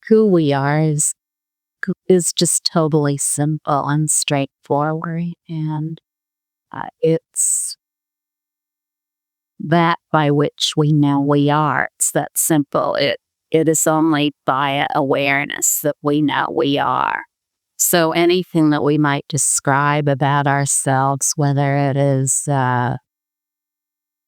who we are is just totally simple and straightforward. And it's that by which we know we are. It's that simple. It is only via awareness that we know we are. So anything that we might describe about ourselves, whether it is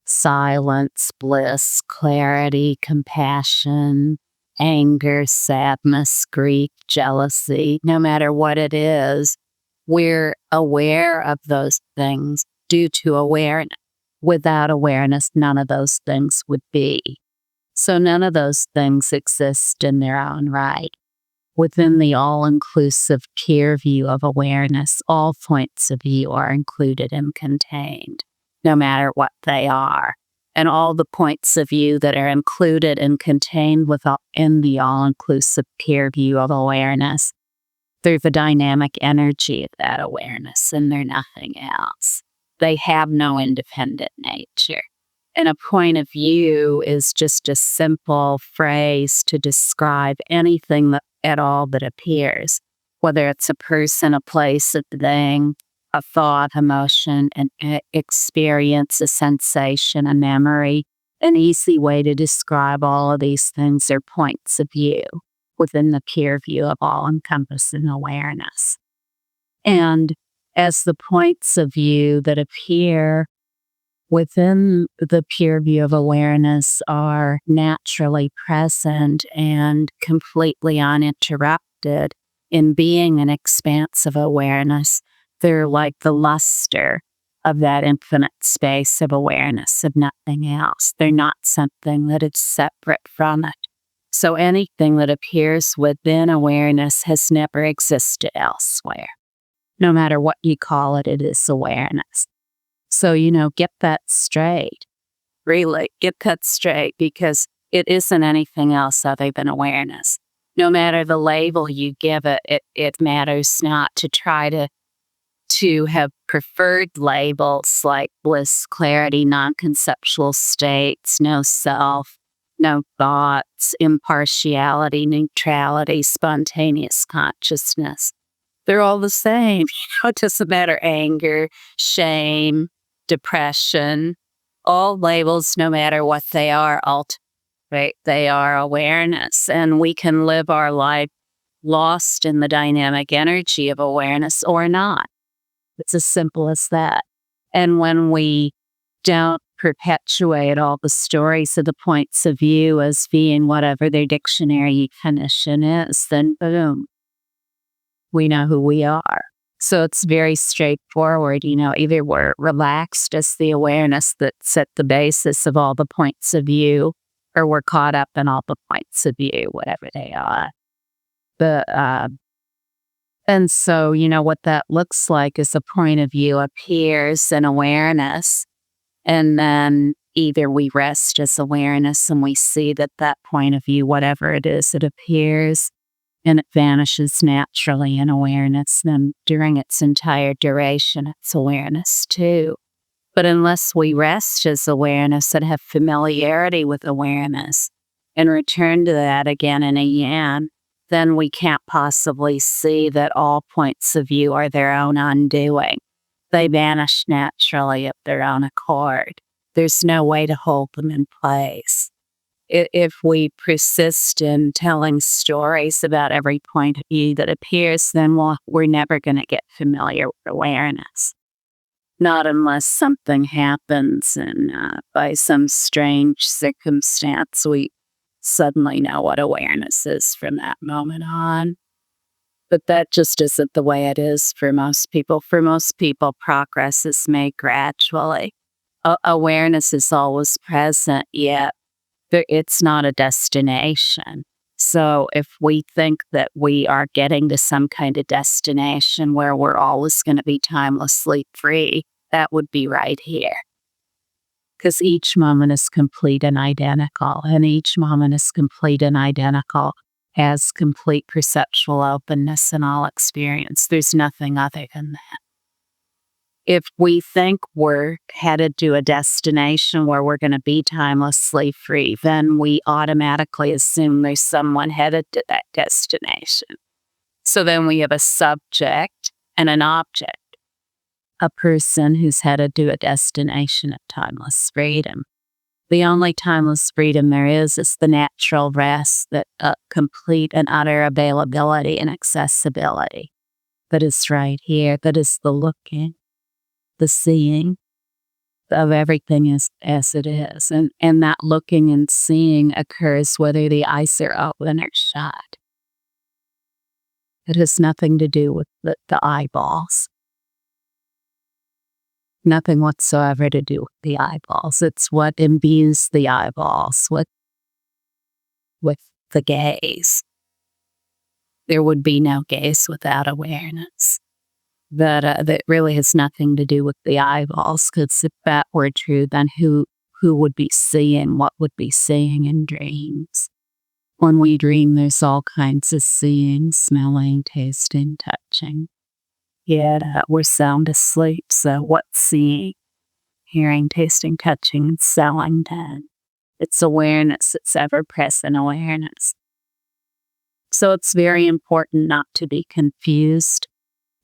silence, bliss, clarity, compassion, anger, sadness, grief, jealousy, no matter what it is, we're aware of those things due to awareness. Without awareness, none of those things would be. So none of those things exist in their own right. Within the all-inclusive peer view of awareness, all points of view are included and contained, no matter what they are. And all the points of view that are included and contained in the all-inclusive peer view of awareness, they're the dynamic energy of that awareness, and they're nothing else. They have no independent nature. And a point of view is just a simple phrase to describe anything at all that appears, whether it's a person, a place, a thing, a thought, emotion, an experience, a sensation, a memory. An easy way to describe all of these things are points of view within the peer view of all-encompassing awareness. And as the points of view that appear within the peer view of awareness are naturally present and completely uninterrupted in being an expanse of awareness, they're like the luster of that infinite space of awareness of nothing else. They're not something that is separate from it. So anything that appears within awareness has never existed elsewhere. No matter what you call it, it is awareness. So, get that straight. Really, get that straight, because it isn't anything else other than awareness. No matter the label you give it, it matters not to try to have preferred labels like bliss, clarity, non-conceptual states, no self, no thoughts, impartiality, neutrality, spontaneous consciousness. They're all the same. It doesn't matter, anger, shame, depression, all labels, no matter what they are, right? They are awareness, and we can live our life lost in the dynamic energy of awareness or not. It's as simple as that. And when we don't perpetuate all the stories of the points of view as being whatever their dictionary definition is, then boom, we know who we are. So it's very straightforward, either we're relaxed as the awareness that's at the basis of all the points of view, or we're caught up in all the points of view, whatever they are. And so, what that looks like is a point of view appears in awareness, and then either we rest as awareness and we see that point of view, whatever it is, it appears, and it vanishes naturally in awareness. Then during its entire duration, it's awareness too. But unless we rest as awareness and have familiarity with awareness and return to that again and again, then we can't possibly see that all points of view are their own undoing. They vanish naturally of their own accord. There's no way to hold them in place. If we persist in telling stories about every point of view that appears, then we're never going to get familiar with awareness. Not unless something happens and by some strange circumstance, we suddenly know what awareness is from that moment on. But that just isn't the way it is for most people. For most people, progress is made gradually. Awareness is always present, yet it's not a destination. So if we think that we are getting to some kind of destination where we're always going to be timelessly free, that would be right here. Because each moment is complete and identical, and each moment is complete and identical as complete perceptual openness in all experience. There's nothing other than that. if we think we're headed to a destination where we're going to be timelessly free, then we automatically assume there's someone headed to that destination. So then we have a subject and an object, a person who's headed to a destination of timeless freedom. The only timeless freedom there is the natural rest, that complete and utter availability and accessibility that is right here, that is the looking, the seeing of everything as it is. And that looking and seeing occurs whether the eyes are open or shut. It has nothing to do with the eyeballs. Nothing whatsoever to do with the eyeballs. It's what imbues the eyeballs with the gaze. There would be no gaze without awareness. That really has nothing to do with the eyeballs, because if that were true, then who would be seeing what would be seeing in dreams? When we dream, there's all kinds of seeing, smelling, tasting, touching. Yet we're sound asleep, so what's seeing? Hearing, tasting, touching, and smelling then? It's awareness, it's ever-present awareness. So it's very important not to be confused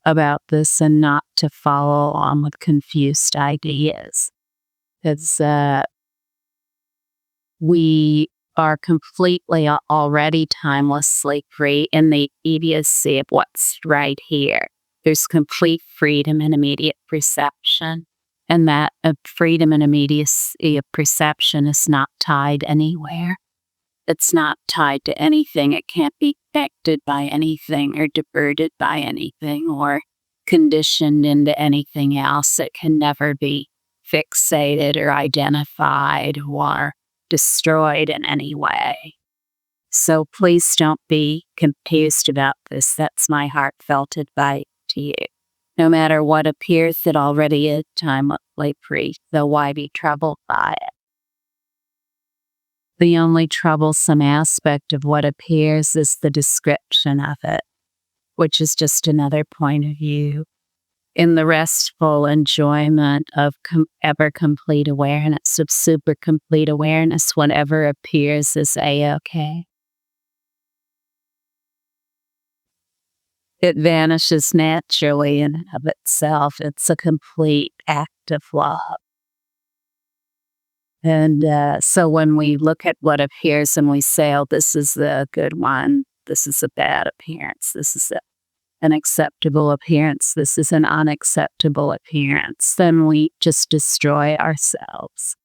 about this and not to follow on with confused ideas. Because we are completely already timelessly free in the immediacy of what's right here. There's complete freedom and immediate perception. And that freedom and immediacy of perception is not tied anywhere. It's not tied to anything. It can't be affected by anything or diverted by anything or conditioned into anything else. It can never be fixated or identified or destroyed in any way. So please don't be confused about this. That's my heartfelt advice to you. No matter what appears, it already is timelessly free, so why be troubled by it? The only troublesome aspect of what appears is the description of it, which is just another point of view. In the restful enjoyment of ever complete awareness, of super complete awareness, whatever appears is A-okay. It vanishes naturally in and of itself. It's a complete act of love. And so when we look at what appears and we say, oh, this is the good one, this is a bad appearance, this is an acceptable appearance, this is an unacceptable appearance, then we just destroy ourselves.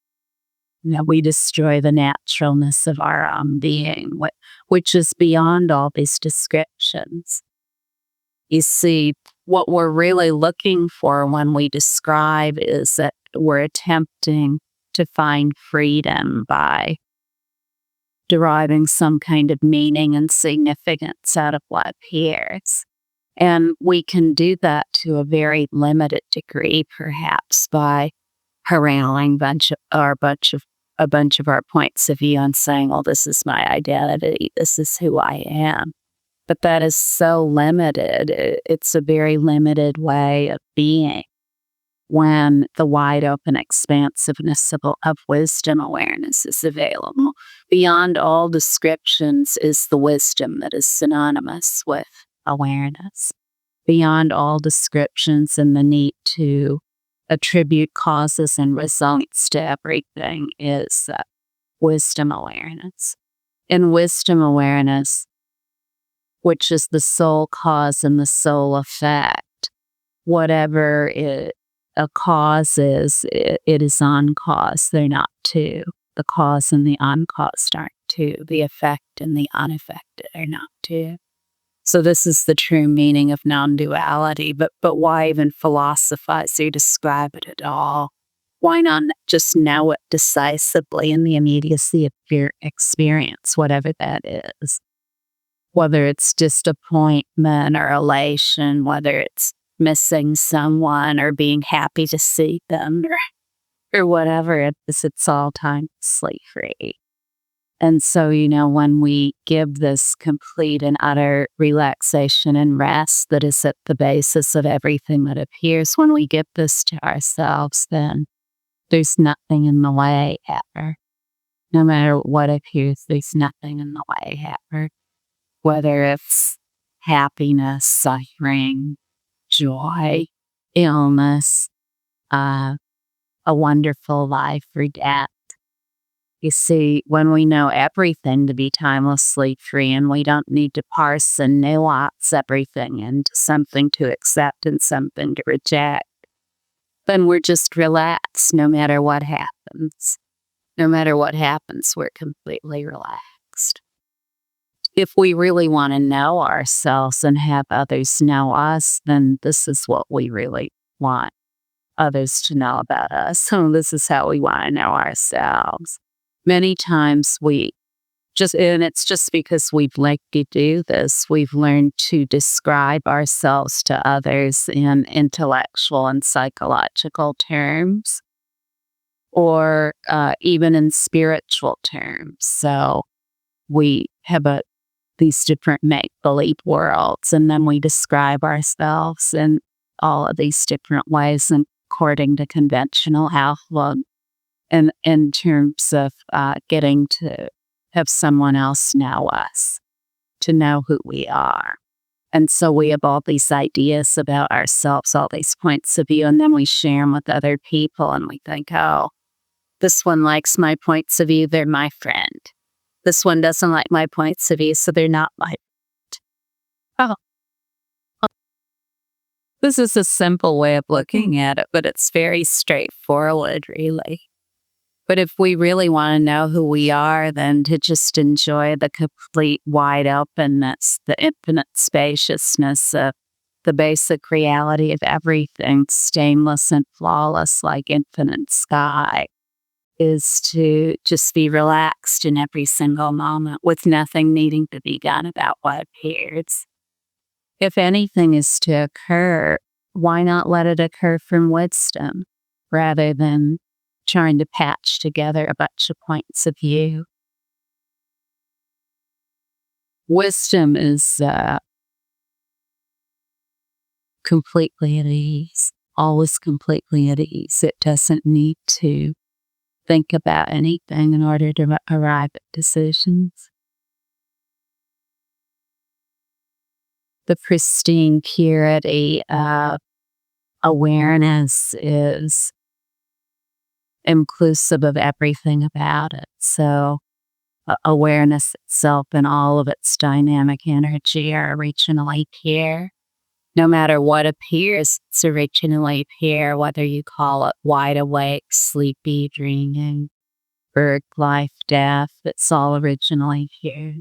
We destroy the naturalness of our own being, which is beyond all these descriptions. You see, what we're really looking for when we describe is that we're attempting to find freedom by deriving some kind of meaning and significance out of what appears. And we can do that to a very limited degree, perhaps, by corralling a bunch of our points of view and saying, well, this is my identity, this is who I am. But that is so limited. It's a very limited way of being when the wide open expansiveness of wisdom awareness is available. Beyond all descriptions is the wisdom that is synonymous with awareness. Beyond all descriptions and the need to attribute causes and results to everything is wisdom awareness. In wisdom awareness, which is the sole cause and the sole effect, whatever a cause is, it is uncause. They're not two. The cause and the uncaused aren't two. The effect and the unaffected are not two. So this is the true meaning of non-duality. But why even philosophize or describe it at all? Why not just know it decisively in the immediacy of your experience, whatever that is? Whether it's disappointment or elation, whether it's missing someone or being happy to see them or whatever it is, it's all timelessly free. And so, when we give this complete and utter relaxation and rest that is at the basis of everything that appears, when we give this to ourselves, then there's nothing in the way ever. No matter what appears, there's nothing in the way ever. Whether it's happiness, suffering, joy, illness, a wonderful life, or death. You see, when we know everything to be timelessly free and we don't need to parse and nuance everything into something to accept and something to reject, then we're just relaxed no matter what happens. No matter what happens, we're completely relaxed. If we really want to know ourselves and have others know us, then this is what we really want others to know about us. So this is how we want to know ourselves. Many times and it's just because we've liked to do this, we've learned to describe ourselves to others in intellectual and psychological terms, or even in spiritual terms. So we have these different make-believe worlds, and then we describe ourselves in all of these different ways and according to conventional outlook, and in terms of getting to have someone else know us, to know who we are. And so we have all these ideas about ourselves, all these points of view, and then we share them with other people, and we think, oh, this one likes my points of view, they're my friend. This one doesn't like my points of view, so they're not my friend. Oh, this is a simple way of looking at it, but it's very straightforward, really. But if we really want to know who we are, then to just enjoy the complete wide openness, the infinite spaciousness of the basic reality of everything, stainless and flawless like infinite sky, is to just be relaxed in every single moment with nothing needing to be done about what appears. If anything is to occur, why not let it occur from wisdom rather than trying to patch together a bunch of points of view? Wisdom is completely at ease, always completely at ease. It doesn't need to think about anything in order to arrive at decisions. The pristine purity of awareness is inclusive of everything about it. So awareness itself and all of its dynamic energy are originally pure. No matter what appears, it's originally pure, whether you call it wide awake, sleepy, dreaming, birth, life, death, it's all originally pure.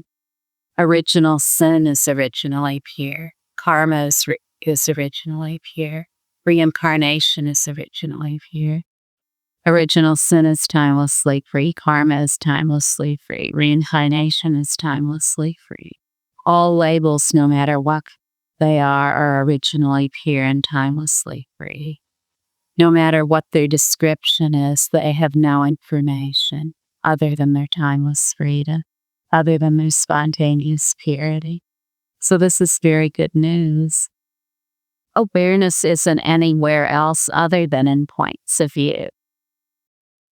Original sin is originally pure. Karma is originally pure. Reincarnation is originally pure. Original sin is timelessly free. Karma is timelessly free. Reincarnation is timelessly free. All labels, no matter what they are originally pure and timelessly free. No matter what their description is, they have no information other than their timeless freedom, other than their spontaneous purity. So this is very good news. Awareness isn't anywhere else other than in points of view.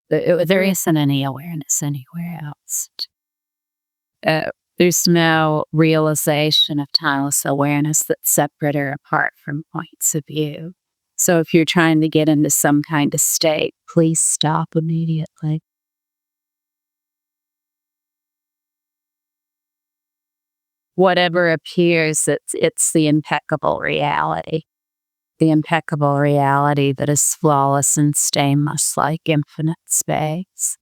There isn't any awareness anywhere else. There's no realization of timeless awareness that's separate or apart from points of view. So if you're trying to get into some kind of state, please stop immediately. Whatever appears, it's the impeccable reality. The impeccable reality that is flawless and stainless like infinite space.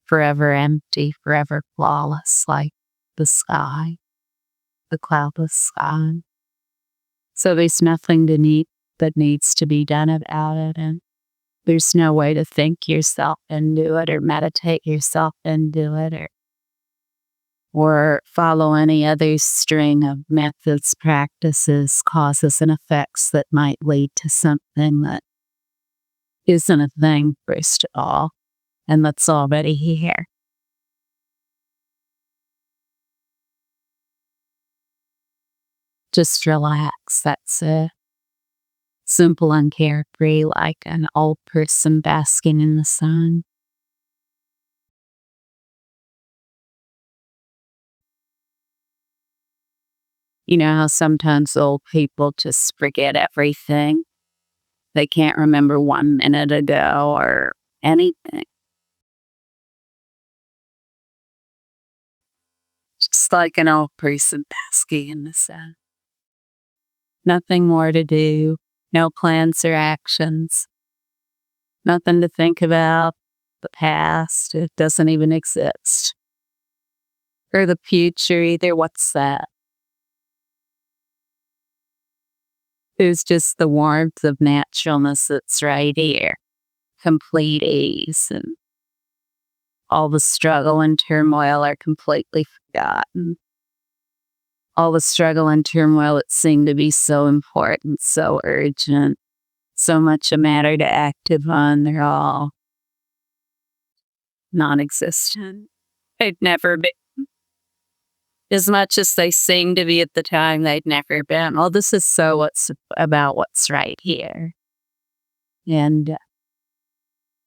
Forever empty, forever flawless like the sky, the cloudless sky. So there's nothing that needs to be done about it, and there's no way to think yourself into it or meditate yourself into it or follow any other string of methods, practices, causes, and effects that might lead to something that isn't a thing, first of all, and that's already here. Just relax, that's it. Simple and carefree, like an old person basking in the sun. You know how sometimes old people just forget everything? They can't remember 1 minute ago or anything. Just like an old person basking in the sun. Nothing more to do, no plans or actions, nothing to think about. The past, it doesn't even exist. Or the future either, what's that? There's just the warmth of naturalness that's right here. Complete ease, and all the struggle and turmoil are completely forgotten. All the struggle and turmoil that seemed to be so important, so urgent, so much a matter to act upon, they're all non-existent. They'd never been. As much as they seemed to be at the time, they'd never been. Well, this is so what's about what's right here. And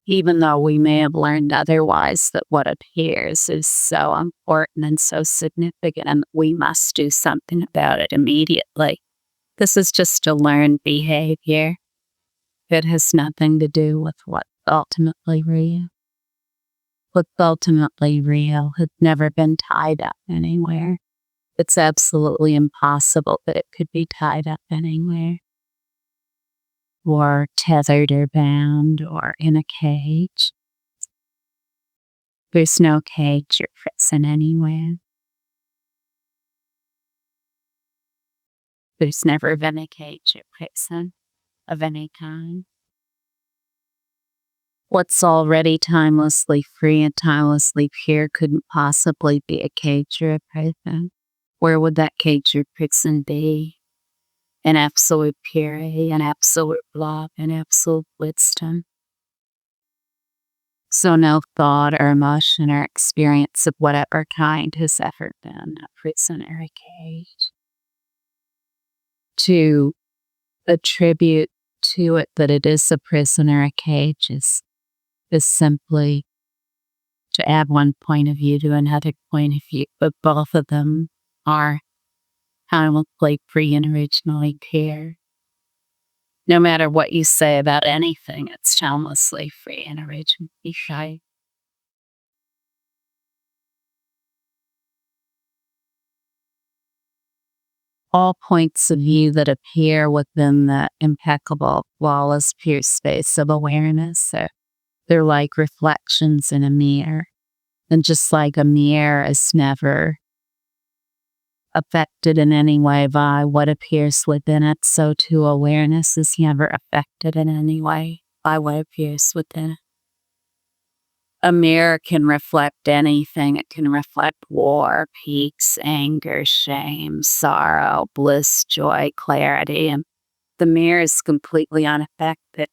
even though we may have learned otherwise, that what appears is so important and so significant, and we must do something about it immediately. This is just a learned behavior. It has nothing to do with what's ultimately real. What's ultimately real has never been tied up anywhere. It's absolutely impossible that it could be tied up anywhere, or tethered or bound or in a cage. There's no cage or prison anywhere. There's never been a cage or prison of any kind. What's already timelessly free and timelessly pure couldn't possibly be a cage or a prison. Where would that cage or prison be? In absolute purity, in absolute love, in absolute wisdom. So no thought or emotion or experience of whatever kind has ever been a prison or a cage. To attribute to it that it is a prison or a cage is simply to add one point of view to another point of view, but both of them are timelessly free and originally pure. No matter what you say about anything, it's timelessly free and originally pure. All points of view that appear within the impeccable, flawless, pure space of awareness, they're like reflections in a mirror. And just like a mirror is never affected in any way by what appears within it, so too awareness is never affected in any way by what appears within it. A mirror can reflect anything. It can reflect war, peace, anger, shame, sorrow, bliss, joy, clarity, and the mirror is completely unaffected.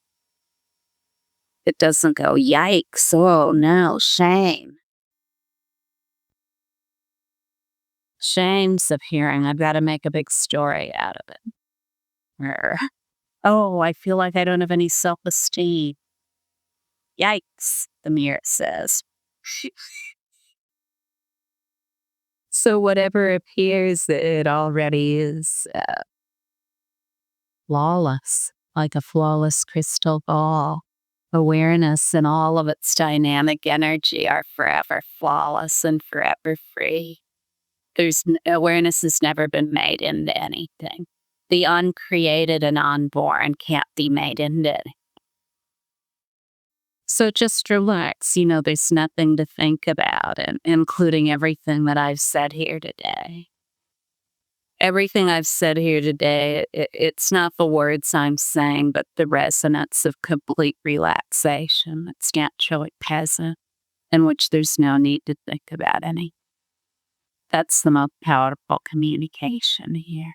It doesn't go, yikes, oh no, shame. Shame's appearing. I've got to make a big story out of it. Or, oh, I feel like I don't have any self-esteem. Yikes, the mirror says. So whatever appears, it already is flawless, like a flawless crystal ball. Awareness and all of its dynamic energy are forever flawless and forever free. Awareness has never been made into anything. The uncreated and unborn can't be made into it. So just relax. There's nothing to think about, and including everything that I've said here today. Everything I've said here today, it's not the words I'm saying, but the resonance of complete relaxation that's naturally present, in which there's no need to think about any. That's the most powerful communication here.